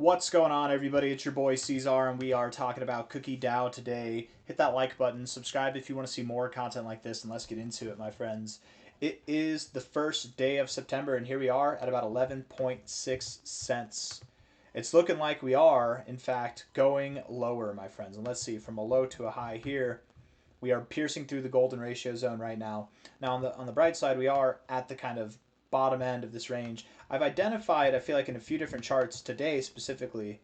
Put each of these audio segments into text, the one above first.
What's going on, everybody? It's your boy C-Zar, and we are talking about Cookie DAO today. Hit that like button, subscribe if you want to see more content like this, and let's get into it, my friends. It is the first day of September, and here we are at about 11.6 cents. It's looking like we are, in fact, going lower, my friends. And let's see, from a low to a high here, we are piercing through the golden ratio zone right now. Now, on the bright side, we are at the kind of bottom end of this range. I've identified, I feel like in a few different charts today specifically,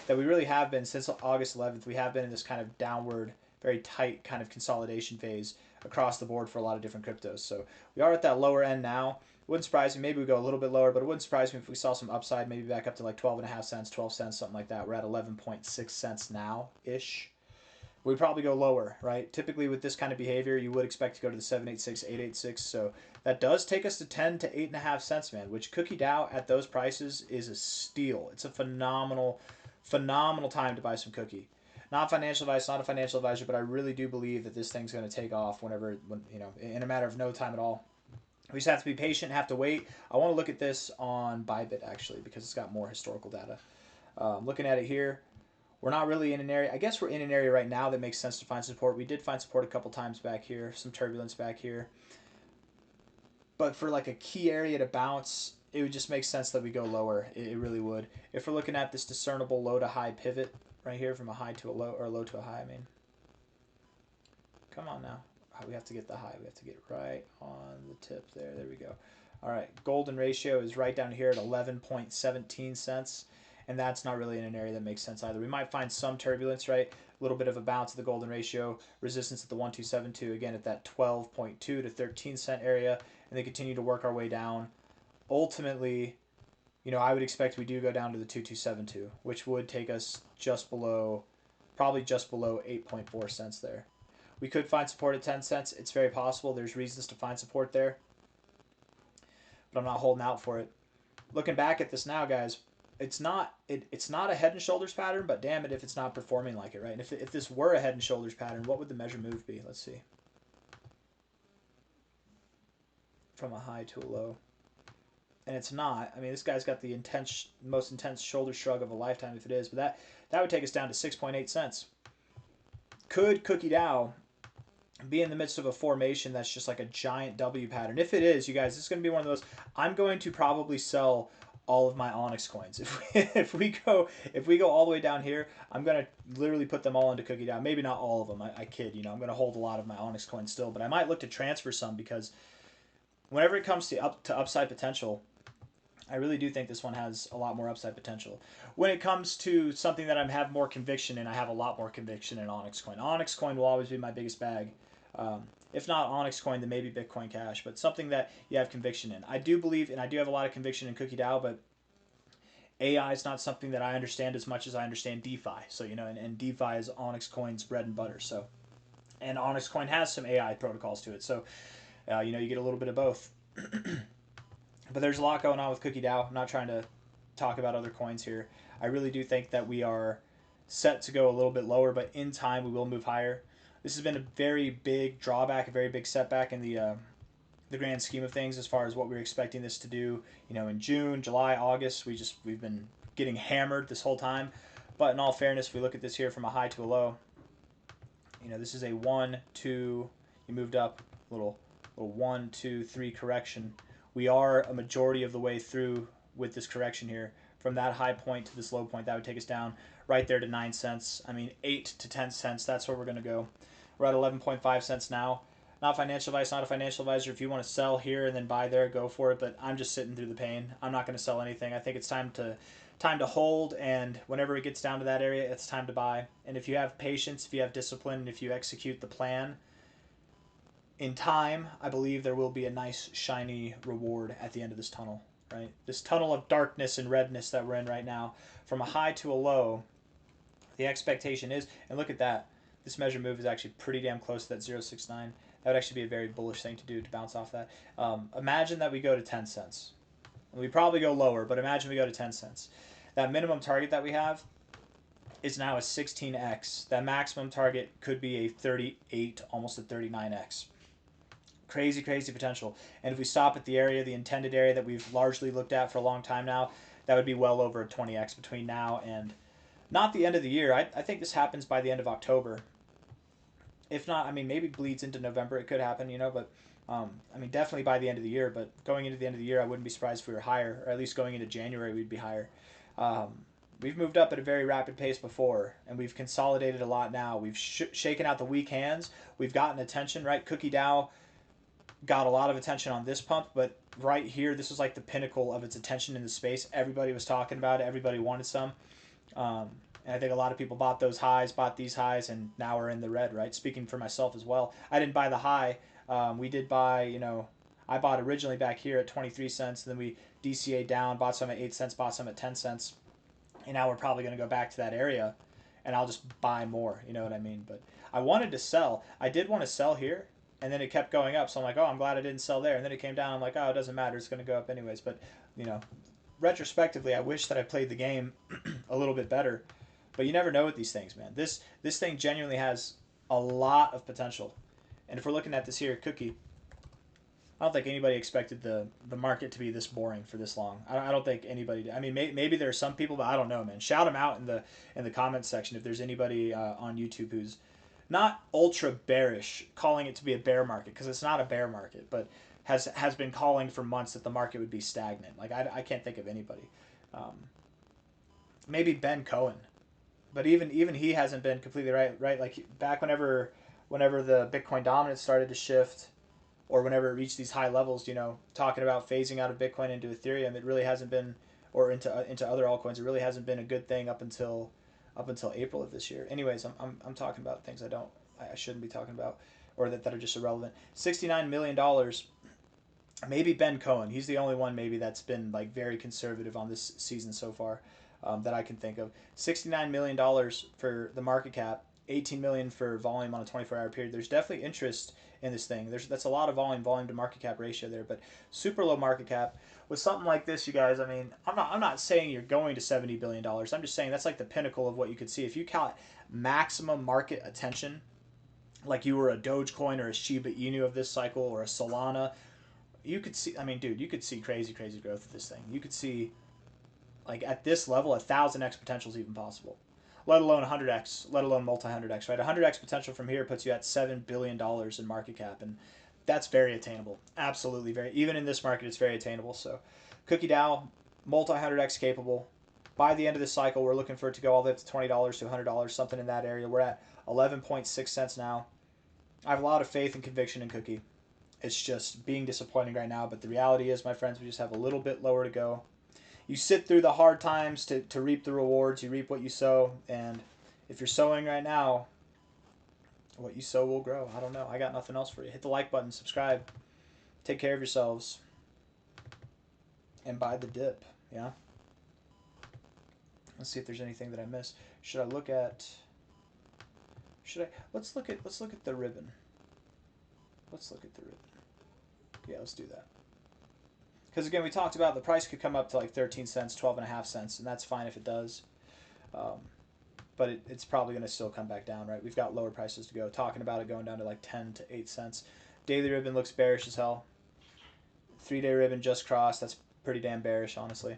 that we really have been, since August 11th, we have been in this kind of downward, very tight kind of consolidation phase across the board for a lot of different cryptos. So we are at that lower end now. It wouldn't surprise me. Maybe we go a little bit lower, but it wouldn't surprise me if we saw some upside, maybe back up to like 12.5 cents, 12 cents, something like that. We're at 11.6 cents now-ish. We'd probably go lower, right? Typically with this kind of behavior, you would expect to go to the 786, 886. So that does take us to 10 to 8.5 cents, man, which Cookie DAO at those prices is a steal. It's a phenomenal, phenomenal time to buy some Cookie. Not financial advice, not a financial advisor, but I really do believe that this thing's going to take off in a matter of no time at all. We just have to be patient, have to wait. I want to look at this on Bybit, actually, because it's got more historical data. Looking at it here, we're not really in an area. I guess we're in an area right now that makes sense to find support. We did find support a couple times back here, some turbulence back here. But for like a key area to bounce, it would just make sense that we go lower. It really would. If we're looking at this discernible low to high pivot right here, from a high to a low, or low to a high, I mean. Come on now. We have to get the high. We have to get right on the tip there. There we go. All right. Golden ratio is right down here at 11.17 cents. And that's not really in an area that makes sense either. We might find some turbulence, right? A little bit of a bounce of the golden ratio, resistance at the 1272, again at that 12.2 to 13 cent area, and they continue to work our way down. Ultimately, I would expect we do go down to the 2272, which would take us just below, probably just below 8.4 cents there. We could find support at 10 cents. It's very possible. There's reasons to find support there, but I'm not holding out for it. Looking back at this now, guys, it's not a head and shoulders pattern, but damn it if it's not performing like it, right? And if this were a head and shoulders pattern, what would the measure move be? Let's see. From a high to a low. And it's not. I mean, this guy's got the most intense shoulder shrug of a lifetime if it is, but that would take us down to 6.8 cents. Could Cookie DAO be in the midst of a formation that's just like a giant W pattern? If it is, you guys, this is going to be one of those. I'm going to probably sell all of my Onyx coins. If we go all the way down here, I'm gonna literally put them all into Cookie DAO. Maybe not all of them. I kid. I'm gonna hold a lot of my Onyx coins still, but I might look to transfer some, because whenever it comes to upside potential, I really do think this one has a lot more upside potential. When it comes to something that I have more conviction in, I have a lot more conviction in Onyx coin. Onyx coin will always be my biggest bag. If not Onyx coin, then maybe Bitcoin Cash, but something that you have conviction in. I do believe, and I do have a lot of conviction in Cookie DAO, but AI is not something that I understand as much as I understand DeFi. So, and DeFi is Onyx coin's bread and butter. So, and Onyx coin has some AI protocols to it. So, you get a little bit of both. But there's a lot going on with Cookie DAO. I'm not trying to talk about other coins here. I really do think that we are set to go a little bit lower, but in time we will move higher. This has been a very big drawback, a very big setback in the grand scheme of things as far as what we were expecting this to do. In June, July, August, we've been getting hammered this whole time. But in all fairness, if we look at this here from a high to a low, this is a 1, 2, you moved up a little 1, 2, 3 correction. We are a majority of the way through with this correction here. From that high point to this low point, that would take us down right there to 9 cents. I mean, 8 to 10 cents, that's where we're going to go. We're at 11.5 cents now. Not financial advice, not a financial advisor. If you want to sell here and then buy there, go for it. But I'm just sitting through the pain. I'm not going to sell anything. I think it's time to hold, and whenever it gets down to that area, it's time to buy. And if you have patience, if you have discipline, and if you execute the plan, in time, I believe there will be a nice, shiny reward at the end of this tunnel, right? This tunnel of darkness and redness that we're in right now, from a high to a low, the expectation is, and look at that, this measure move is actually pretty damn close to that 0.69. That would actually be a very bullish thing to do, to bounce off that. Imagine that we go to 10 cents. We probably go lower, but imagine we go to 10 cents. That minimum target that we have is now a 16x. That maximum target could be a 38, almost a 39x. Crazy, crazy potential. And if we stop at the area, the intended area that we've largely looked at for a long time now, that would be well over a 20x between now and not the end of the year. I think this happens by the end of October. If not, I mean, maybe bleeds into November. It could happen, but I mean, definitely by the end of the year. But going into the end of the year, I wouldn't be surprised if we were higher, or at least going into January, we'd be higher. We've moved up at a very rapid pace before, and we've consolidated a lot now. We've shaken out the weak hands. We've gotten attention, right? Cookie DAO got a lot of attention on this pump, but right here, this was like the pinnacle of its attention in the space. Everybody was talking about it. Everybody wanted some. And I think a lot of people bought those highs, bought these highs, and now we're in the red, right? Speaking for myself as well. I didn't buy the high. We did buy, I bought originally back here at 23 cents. Then we DCA down, bought some at 8 cents, bought some at 10 cents. And now we're probably going to go back to that area, and I'll just buy more. You know what I mean? But I wanted to sell. I did want to sell here, and then it kept going up. So I'm like, oh, I'm glad I didn't sell there. And then it came down. I'm like, oh, it doesn't matter. It's going to go up anyways. But, retrospectively, I wish that I played the game a little bit better. But you never know with these things, man. This thing genuinely has a lot of potential. And if we're looking at this here, Cookie, I don't think anybody expected the market to be this boring for this long. I don't think anybody did. I mean, maybe there are some people, but I don't know, man. Shout them out in the comments section if there's anybody on YouTube who's not ultra bearish, calling it to be a bear market, because it's not a bear market, but has been calling for months that the market would be stagnant. Like, I can't think of anybody. Maybe Ben Cohen. But even he hasn't been completely right. Like back whenever the Bitcoin dominance started to shift, or whenever it reached these high levels, talking about phasing out of Bitcoin into Ethereum, it really hasn't been, or into other altcoins, it really hasn't been a good thing up until April of this year. Anyways, I'm talking about things I shouldn't be talking about, or that are just irrelevant. $69 million. Maybe Ben Cohen. He's the only one maybe that's been like very conservative on this season so far. That I can think of. $69 million for the market cap, 18 million for volume on a 24-hour period. There's definitely interest in this thing. That's a lot of volume to market cap ratio there, but super low market cap. With something like this, you guys, I mean, I'm not saying you're going to $70 billion. I'm just saying that's like the pinnacle of what you could see. If you count maximum market attention, like you were a Dogecoin or a Shiba Inu of this cycle, or a Solana, you could see, I mean, dude, you could see crazy growth of this thing. You could see, like at this level, 1,000x potential is even possible, let alone 100x, let alone multi-100x, right? 100x potential from here puts you at $7 billion in market cap, and that's very attainable. Absolutely very. Even in this market, it's very attainable. So Cookie DAO, multi-100x capable. By the end of this cycle, we're looking for it to go all the way up to $20 to $100, something in that area. We're at 11.6 cents now. I have a lot of faith and conviction in Cookie. It's just being disappointing right now, but the reality is, my friends, we just have a little bit lower to go. You sit through the hard times to reap the rewards. You reap what you sow. And if you're sowing right now, what you sow will grow. I don't know. I got nothing else for you. Hit the like button. Subscribe. Take care of yourselves. And buy the dip. Yeah? Let's see if there's anything that I missed. Should I look at... Let's look at the ribbon. Let's look at the ribbon. Yeah, let's do that. Because again, we talked about the price could come up to like 13 cents, 12.5 cents, and that's fine if it does. But it's probably going to still come back down, right? We've got lower prices to go. Talking about it going down to like 10 to 8 cents. Daily ribbon looks bearish as hell. 3-day ribbon just crossed. That's pretty damn bearish, honestly.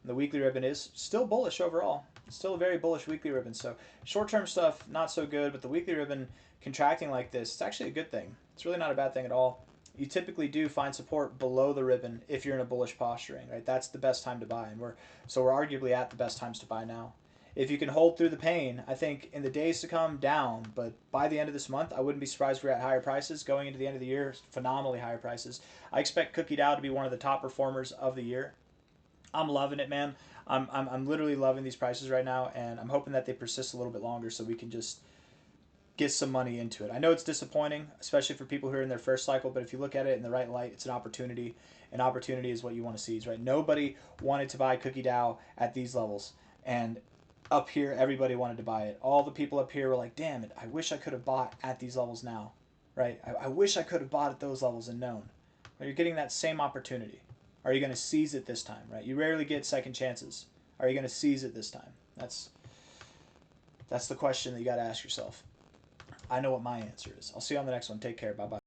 The weekly ribbon is still bullish overall. It's still a very bullish weekly ribbon. So short-term stuff, not so good, but the weekly ribbon contracting like this, it's actually a good thing. It's really not a bad thing at all. You typically do find support below the ribbon if you're in a bullish posturing, right? That's the best time to buy, and we're arguably at the best times to buy now. If you can hold through the pain, I think in the days to come, down, but by the end of this month, I wouldn't be surprised if we're at higher prices. Going into the end of the year, phenomenally higher prices. I expect Cookie DAO to be one of the top performers of the year. I'm loving it, man. I'm literally loving these prices right now, and I'm hoping that they persist a little bit longer so we can just get some money into it. I know it's disappointing, especially for people who are in their first cycle, but if you look at it in the right light, it's an opportunity. An opportunity is what you want to seize, right? Nobody wanted to buy Cookie DAO at these levels, and up here, everybody wanted to buy it. All the people up here were like, damn it, I wish I could have bought at these levels now, right? I wish I could have bought at those levels and known. But you're getting that same opportunity. Are you going to seize it this time, right? You rarely get second chances. Are you going to seize it this time? That's the question that you got to ask yourself. I know what my answer is. I'll see you on the next one. Take care. Bye-bye.